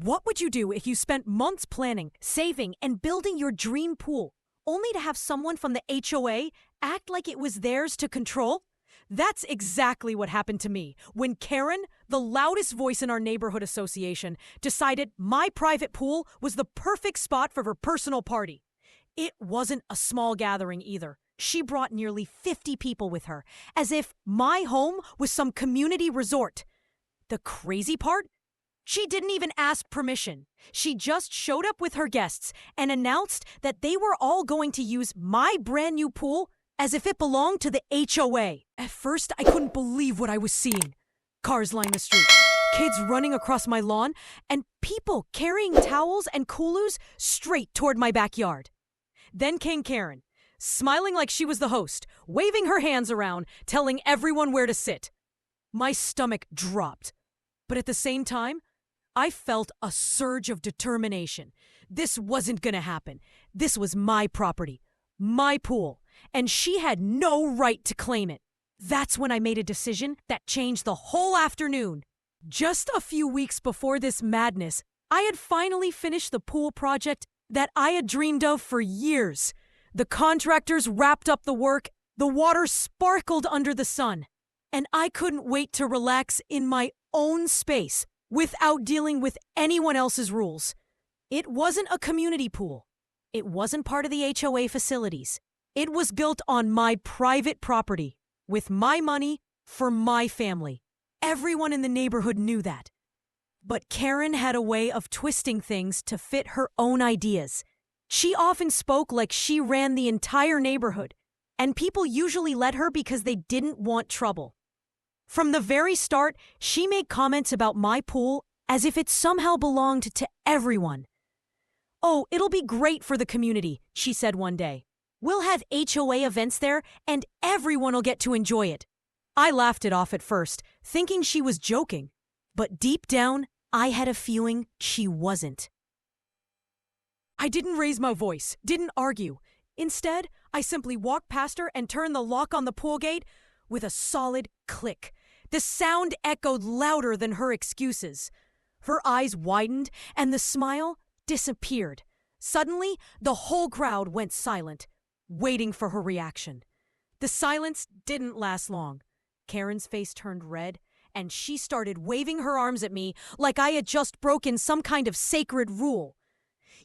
What would you do if you spent months planning, saving, and building your dream pool, only to have someone from the HOA act like it was theirs to control? That's exactly what happened to me when Karen, the loudest voice in our neighborhood association, decided my private pool was the perfect spot for her personal party. It wasn't a small gathering either. She brought nearly 50 people with her, as if my home was some community resort. The crazy part? She didn't even ask permission. She just showed up with her guests and announced that they were all going to use my brand new pool as if it belonged to the HOA. At first, I couldn't believe what I was seeing. Cars lined the street, kids running across my lawn, and people carrying towels and coolers straight toward my backyard. Then came Karen, smiling like she was the host, waving her hands around, telling everyone where to sit. My stomach dropped. But at the same time, I felt a surge of determination. This wasn't gonna happen. This was my property, my pool, and she had no right to claim it. That's when I made a decision that changed the whole afternoon. Just a few weeks before this madness, I had finally finished the pool project that I had dreamed of for years. The contractors wrapped up the work, the water sparkled under the sun, and I couldn't wait to relax in my own space without dealing with anyone else's rules. It wasn't a community pool. It wasn't part of the HOA facilities. It was built on my private property, with my money, for my family. Everyone in the neighborhood knew that. But Karen had a way of twisting things to fit her own ideas. She often spoke like she ran the entire neighborhood, and people usually let her because they didn't want trouble. From the very start, she made comments about my pool as if it somehow belonged to everyone. "Oh, it'll be great for the community," she said one day. "We'll have HOA events there, and everyone will get to enjoy it." I laughed it off at first, thinking she was joking. But deep down, I had a feeling she wasn't. I didn't raise my voice, didn't argue. Instead, I simply walked past her and turned the lock on the pool gate with a solid click. The sound echoed louder than her excuses. Her eyes widened, and the smile disappeared. Suddenly, the whole crowd went silent, waiting for her reaction. The silence didn't last long. Karen's face turned red, and she started waving her arms at me like I had just broken some kind of sacred rule.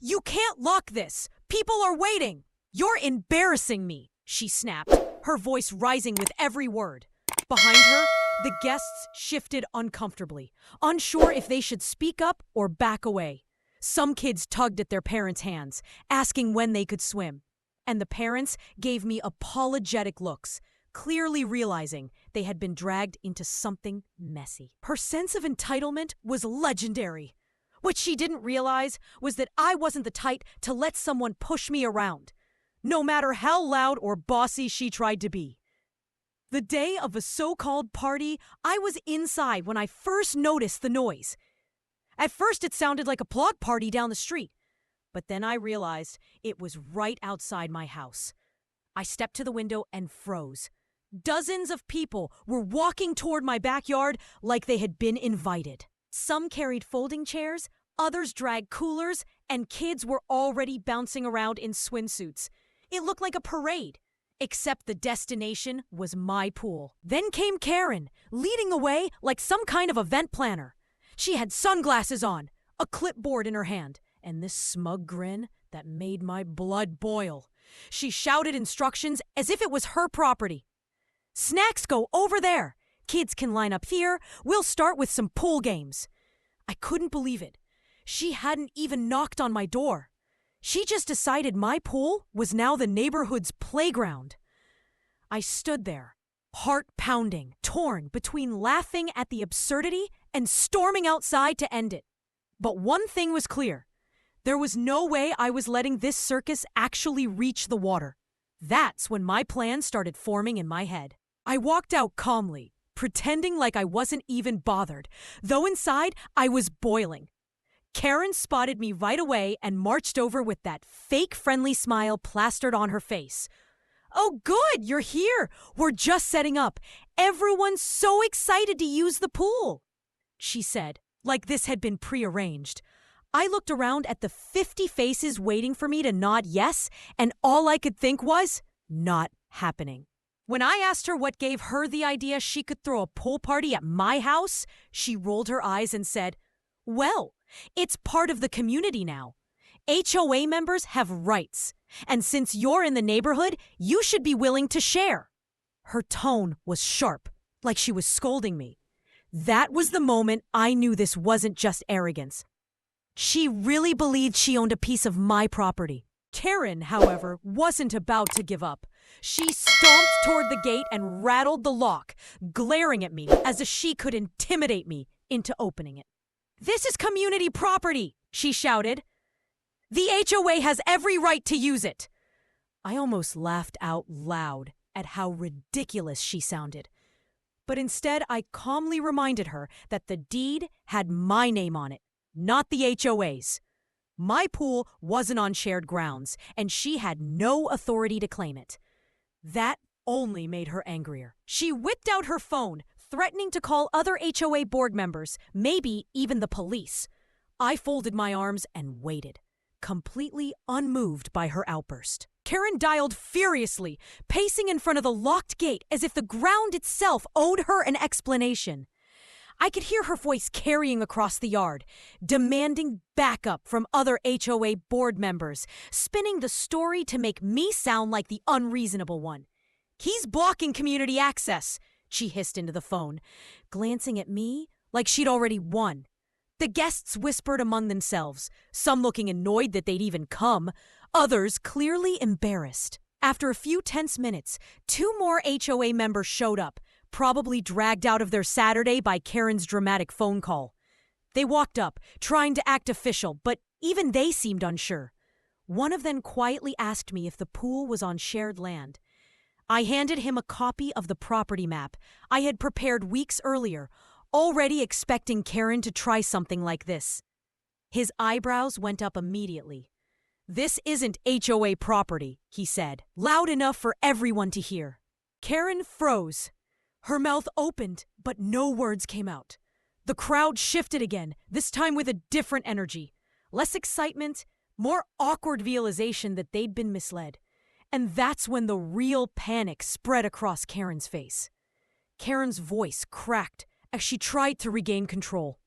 "You can't lock this! People are waiting! You're embarrassing me!" she snapped, her voice rising with every word. Behind her, the guests shifted uncomfortably, unsure if they should speak up or back away. Some kids tugged at their parents' hands, asking when they could swim. And the parents gave me apologetic looks, clearly realizing they had been dragged into something messy. Her sense of entitlement was legendary. What she didn't realize was that I wasn't the type to let someone push me around, no matter how loud or bossy she tried to be. The day of a so-called party, I was inside when I first noticed the noise. At first, it sounded like a block party down the street, but then I realized it was right outside my house. I stepped to the window and froze. Dozens of people were walking toward my backyard like they had been invited. Some carried folding chairs, others dragged coolers, and kids were already bouncing around in swimsuits. It looked like a parade, except the destination was my pool. Then came Karen, leading the way like some kind of event planner. She had sunglasses on, a clipboard in her hand, and this smug grin that made my blood boil. She shouted instructions as if it was her property. "Snacks go over there. Kids can line up here. We'll start with some pool games." I couldn't believe it. She hadn't even knocked on my door. She just decided my pool was now the neighborhood's playground. I stood there, heart pounding, torn between laughing at the absurdity and storming outside to end it. But one thing was clear. There was no way I was letting this circus actually reach the water. That's when my plan started forming in my head. I walked out calmly, pretending like I wasn't even bothered, though inside I was boiling. Karen spotted me right away and marched over with that fake friendly smile plastered on her face. "Oh, good, you're here. We're just setting up. Everyone's so excited to use the pool," she said, like this had been prearranged. I looked around at the 50 faces waiting for me to nod yes, and all I could think was, not happening. When I asked her what gave her the idea she could throw a pool party at my house, she rolled her eyes and said, "Well, it's part of the community now. HOA members have rights, and since you're in the neighborhood, you should be willing to share." Her tone was sharp, like she was scolding me. That was the moment I knew this wasn't just arrogance. She really believed she owned a piece of my property. Karen, however, wasn't about to give up. She stomped toward the gate and rattled the lock, glaring at me as if she could intimidate me into opening it. "This is community property," she shouted. "The HOA has every right to use it." I almost laughed out loud at how ridiculous she sounded. But instead, I calmly reminded her that the deed had my name on it, not the HOA's. My pool wasn't on shared grounds, and she had no authority to claim it. That only made her angrier. She whipped out her phone, threatening to call other HOA board members, maybe even the police. I folded my arms and waited, completely unmoved by her outburst. Karen dialed furiously, pacing in front of the locked gate as if the ground itself owed her an explanation. I could hear her voice carrying across the yard, demanding backup from other HOA board members, spinning the story to make me sound like the unreasonable one. "He's blocking community access," she hissed into the phone, glancing at me like she'd already won. The guests whispered among themselves, some looking annoyed that they'd even come, others clearly embarrassed. After a few tense minutes, 2 more HOA members showed up, probably dragged out of their Saturday by Karen's dramatic phone call. They walked up, trying to act official, but even they seemed unsure. One of them quietly asked me if the pool was on shared land. I handed him a copy of the property map I had prepared weeks earlier, already expecting Karen to try something like this. His eyebrows went up immediately. "This isn't HOA property," he said, loud enough for everyone to hear. Karen froze. Her mouth opened, but no words came out. The crowd shifted again, this time with a different energy. Less excitement, more awkward realization that they'd been misled. And that's when the real panic spread across Karen's face. Karen's voice cracked as she tried to regain control.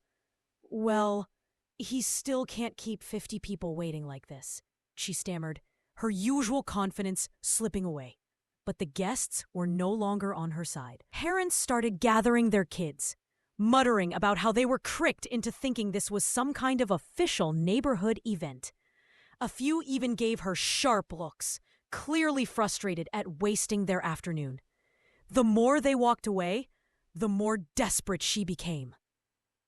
"Well, he still can't keep 50 people waiting like this," she stammered, her usual confidence slipping away. But the guests were no longer on her side. Parents started gathering their kids, muttering about how they were tricked into thinking this was some kind of official neighborhood event. A few even gave her sharp looks, clearly frustrated at wasting their afternoon. The more they walked away, the more desperate she became.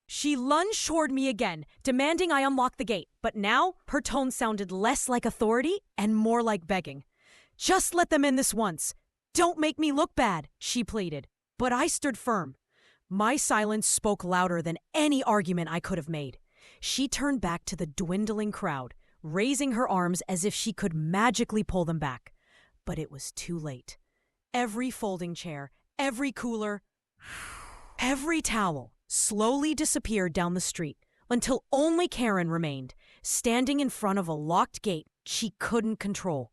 She lunged toward me again, demanding I unlock the gate, but now her tone sounded less like authority and more like begging. "Just let them in this once. Don't make me look bad," she pleaded. But I stood firm. My silence spoke louder than any argument I could have made. She turned back to the dwindling crowd, raising her arms as if she could magically pull them back. But it was too late. Every folding chair, every cooler, every towel slowly disappeared down the street until only Karen remained, standing in front of a locked gate she couldn't control.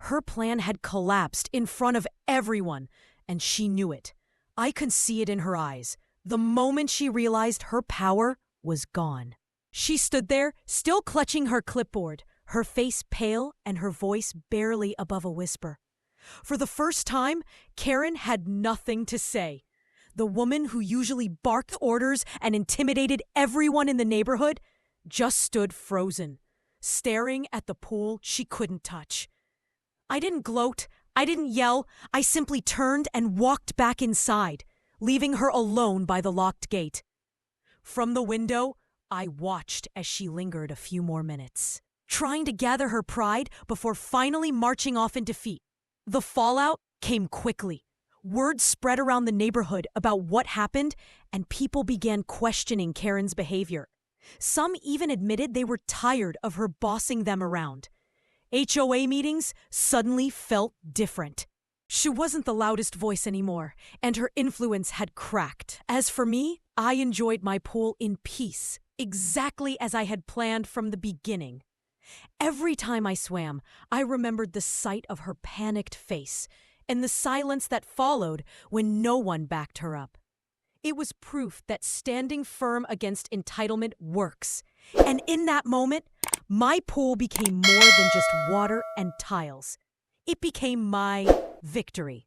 Her plan had collapsed in front of everyone, and she knew it. I could see it in her eyes, the moment she realized her power was gone. She stood there, still clutching her clipboard, her face pale and her voice barely above a whisper. For the first time, Karen had nothing to say. The woman who usually barked orders and intimidated everyone in the neighborhood just stood frozen, staring at the pool she couldn't touch. I didn't gloat, I didn't yell, I simply turned and walked back inside, leaving her alone by the locked gate. From the window, I watched as she lingered a few more minutes, trying to gather her pride before finally marching off in defeat. The fallout came quickly. Word spread around the neighborhood about what happened, and people began questioning Karen's behavior. Some even admitted they were tired of her bossing them around. HOA meetings suddenly felt different. She wasn't the loudest voice anymore, and her influence had cracked. As for me, I enjoyed my pool in peace, exactly as I had planned from the beginning. Every time I swam, I remembered the sight of her panicked face and the silence that followed when no one backed her up. It was proof that standing firm against entitlement works. And in that moment, my pool became more than just water and tiles. It became my victory.